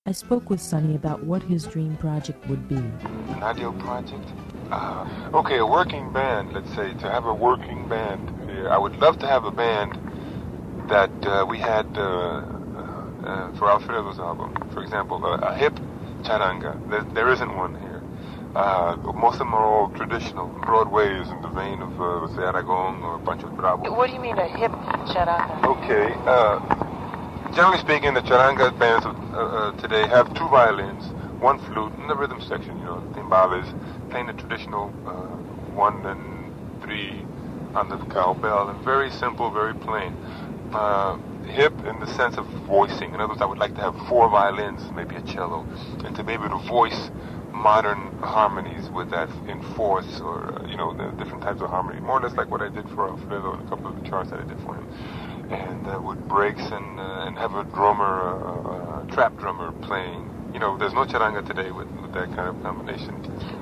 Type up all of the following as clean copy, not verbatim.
I spoke with Sonny about what his dream project would be. An ideal project? Okay, a working band, let's say, to have a working band. I would love to have a band that we had for Alfredo's album. For example, a hip charanga. There isn't one here. Most of them are all traditional. Broadway is in the vein of, let's say, Aragon or Pancho Bravo. What do you mean a hip charanga? Okay. Generally speaking, the charanga bands of today have two violins, one flute, and the rhythm section, timbales, playing the traditional 1 and 3 on the cowbell, and very simple, very plain. Hip in the sense of voicing. In other words, I would like to have 4 violins, maybe a cello, and to be able to voice modern harmonies with that in fourths or, the different types of harmony. More or less like what I did for Alfredo and a couple of the charts that I did for him. And with breaks and have a drummer, a trap drummer playing. There's no charanga today with that kind of combination.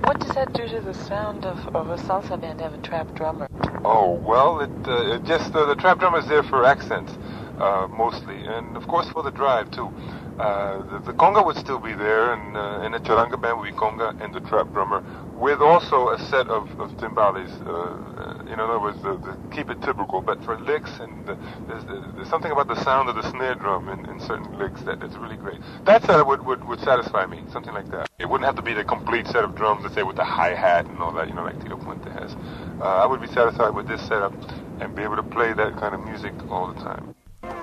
What does that do to the sound of a salsa band to have a trap drummer? Oh, well, it just, the trap drummer is there for accents, mostly, and of course for the drive, too. The conga would still be there, and in a charanga band would be conga and the trap drummer, with also a set of timbales. In other words, keep it typical, but for licks, and there's something about the sound of the snare drum in certain licks that's really great. That setup would satisfy me, something like that. It wouldn't have to be the complete set of drums, let's say, with the hi-hat and all that, like Tito Puente has. I would be satisfied with this setup and be able to play that kind of music all the time.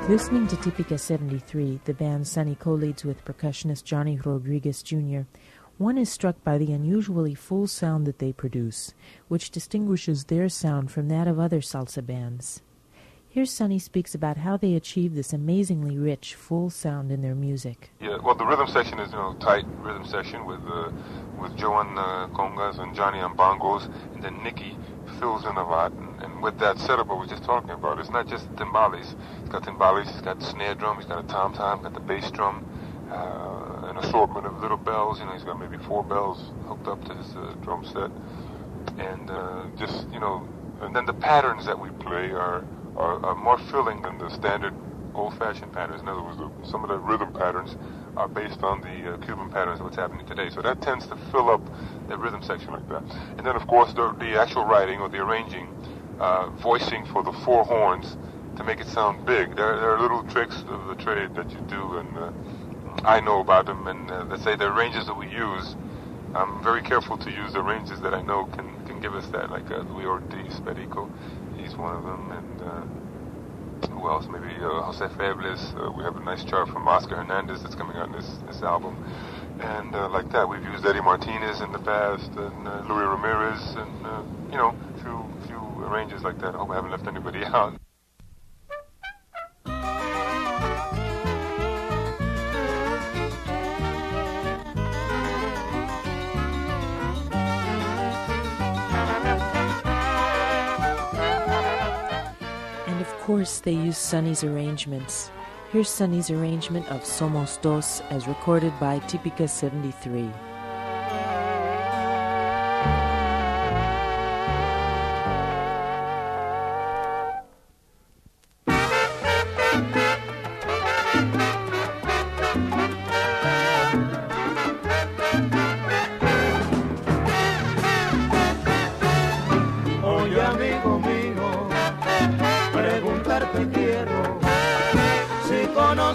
Listening to Típica 73, the band Sonny co-leads with percussionist Johnny Rodriguez Jr., one is struck by the unusually full sound that they produce, which distinguishes their sound from that of other salsa bands. Here Sonny speaks about how they achieve this amazingly rich, full sound in their music. Yeah, well, the rhythm section is, tight rhythm section with Joe on congas and Johnny on bongos, and then Nicky fills in a lot. And with that setup I was just talking about, it's not just timbales. He's got timbales, he's got snare drum, he's got a tom-tom, got the bass drum, an assortment of little bells. He's got maybe 4 bells hooked up to his drum set. And and then the patterns that we play are more filling than the standard old-fashioned patterns. In other words, some of the rhythm patterns are based on the Cuban patterns of what's happening today. So that tends to fill up the rhythm section like that. And then, of course, the actual writing or the arranging, voicing for the 4 horns to make it sound big. There are little tricks of the trade that you do, and I know about them. And let's say the ranges that we use, I'm very careful to use the ranges that I know can give us that, like Luis Ortiz, Perico, he's one of them, and who else? Maybe Jose Febles. We have a nice chart from Oscar Hernandez that's coming out in this album, and like that. We've used Eddie Martinez in the past, and Louis Ramirez, and few arranges like that. I hope I haven't left anybody out. Of course, they use Sonny's arrangements. Here's Sonny's arrangement of Somos Dos as recorded by Típica 73.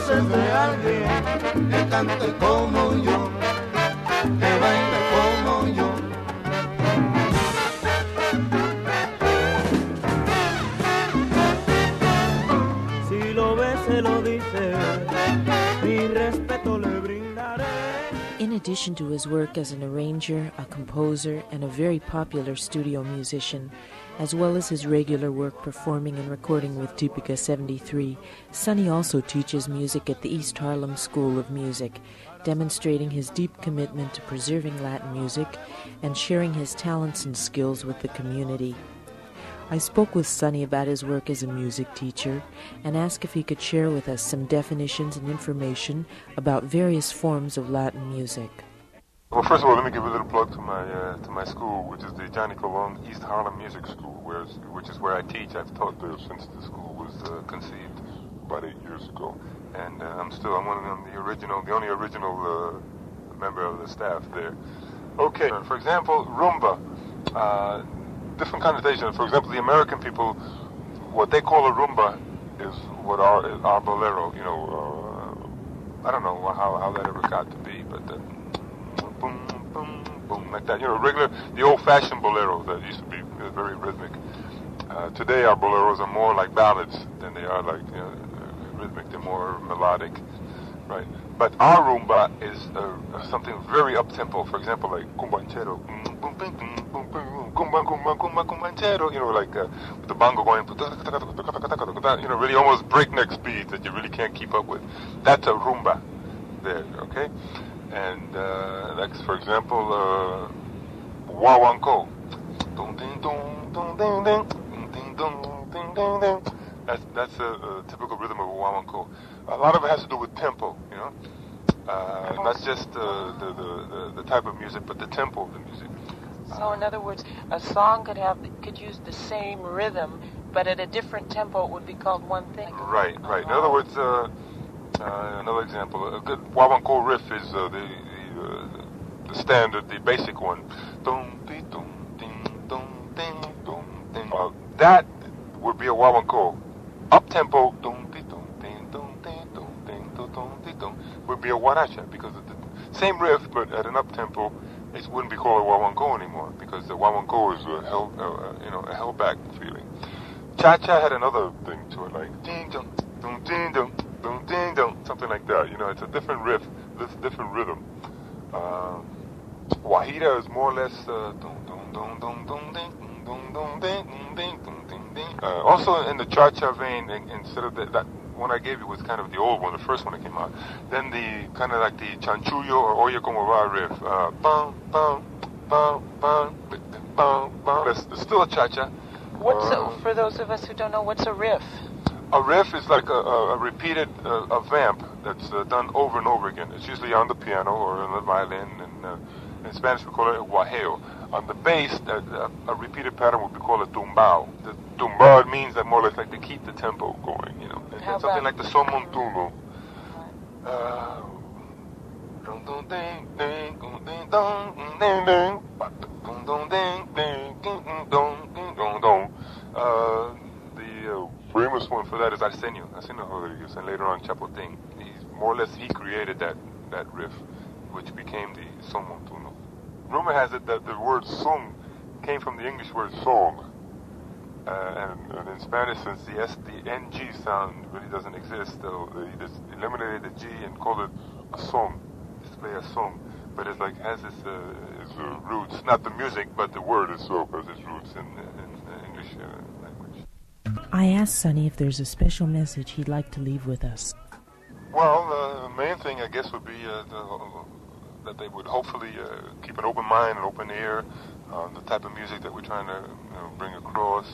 De alguien que cante como yo, que baile como yo. Si lo ves, se lo dice, mi respeto le brindaré. In addition to his work as an arranger, a composer, and a very popular studio musician, as well as his regular work performing and recording with Típica 73, Sonny also teaches music at the East Harlem School of Music, demonstrating his deep commitment to preserving Latin music and sharing his talents and skills with the community. I spoke with Sonny about his work as a music teacher and asked if he could share with us some definitions and information about various forms of Latin music. Well, first of all, let me give a little plug to my school, which is the Johnny Colon East Harlem Music School, which is where I teach. I've taught there since the school was conceived about 8 years ago. and I'm one of them, the only original member of the staff there. Okay, for example, rumba, different connotation. For example, the American people, what they call a rumba is what our bolero, I don't know how that ever got to be, but boom, boom, boom, like that. The old-fashioned bolero that used to be very rhythmic. Today our boleros are more like ballads than they are like rhythmic. They're more melodic, right? But our rumba is something very up-tempo. For example, like cumbanchero, cumbanchero, like with the bongo going, really almost breakneck speeds that you really can't keep up with. That's a rumba there, okay? And like, for example, wawanko. That's a typical rhythm of a wawanko. A lot of it has to do with tempo, not just the type of music, but the tempo of the music. So, in other words, a song could use the same rhythm, but at a different tempo, it would be called one thing. Right. In other words, another example, a good wawanko riff is the standard, the basic one. That would be a wawanko. Up tempo would be a guaracha, because of the same riff, but at an up tempo, it wouldn't be called a wawanko anymore, because the wawanko is a held back feeling. Cha-cha had another thing to it, like ding dong, dong ding dong, dong ding dong, something like that. It's a different riff, this different rhythm. Wahida is more or less dong dong dong dong dong ding dong dong ding ding dong ding ding. Also in the cha-cha vein, instead of that one I gave you was kind of the old one, the first one that came out. Then the kind of like the chanchullo or Oye Como Va riff. Bum, bum, bum, bum, bum, bum. It's still a cha-cha. For those of us who don't know, what's a riff? A riff is like a repeated a vamp that's done over and over again. It's usually on the piano or on the violin, and in Spanish we call it guajeo. On the bass, a repeated pattern would be called a tumbao. The tumbao means that more or less like to keep the tempo going, And something like the son montuno. The famous one for that is Arsenio Rodriguez, and later on Chapotín. He created that riff, which became the son montuno. Rumor has it that the word sung came from the English word song. And in Spanish, since the NG sound really doesn't exist, they just eliminated the G and called it a song. Just play a song. But it's like, has its roots, not the music, but the word itself has its roots in English language. I asked Sonny if there's a special message he'd like to leave with us. Well, the main thing, I guess, would be that they would hopefully keep an open mind, an open ear on the type of music that we're trying to bring across.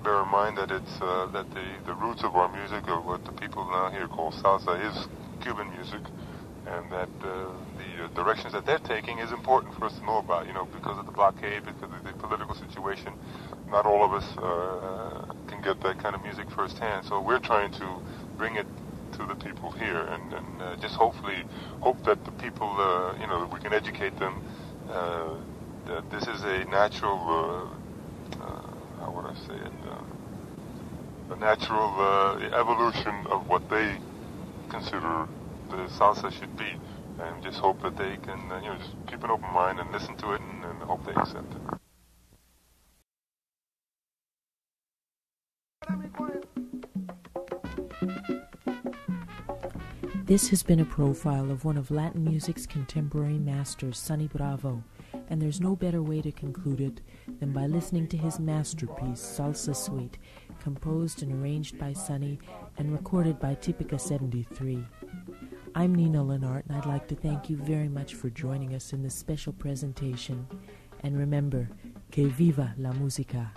Bear in mind that it's that the roots of our music, or what the people now here call salsa, is Cuban music, and that the directions that they're taking is important for us to know about. Because of the blockade, because of the political situation, not all of us can get that kind of music firsthand. So we're trying to bring it to the people here, and just hopefully hope that the people, that we can educate them that this is a natural, how would I say it, a natural evolution of what they consider the salsa should be, and just hope that they can, just keep an open mind and listen to it, and hope they accept it. This has been a profile of one of Latin music's contemporary masters, Sonny Bravo, and there's no better way to conclude it than by listening to his masterpiece, Salsa Suite, composed and arranged by Sonny and recorded by Típica 73. I'm Nina Lenart, and I'd like to thank you very much for joining us in this special presentation. And remember, que viva la música!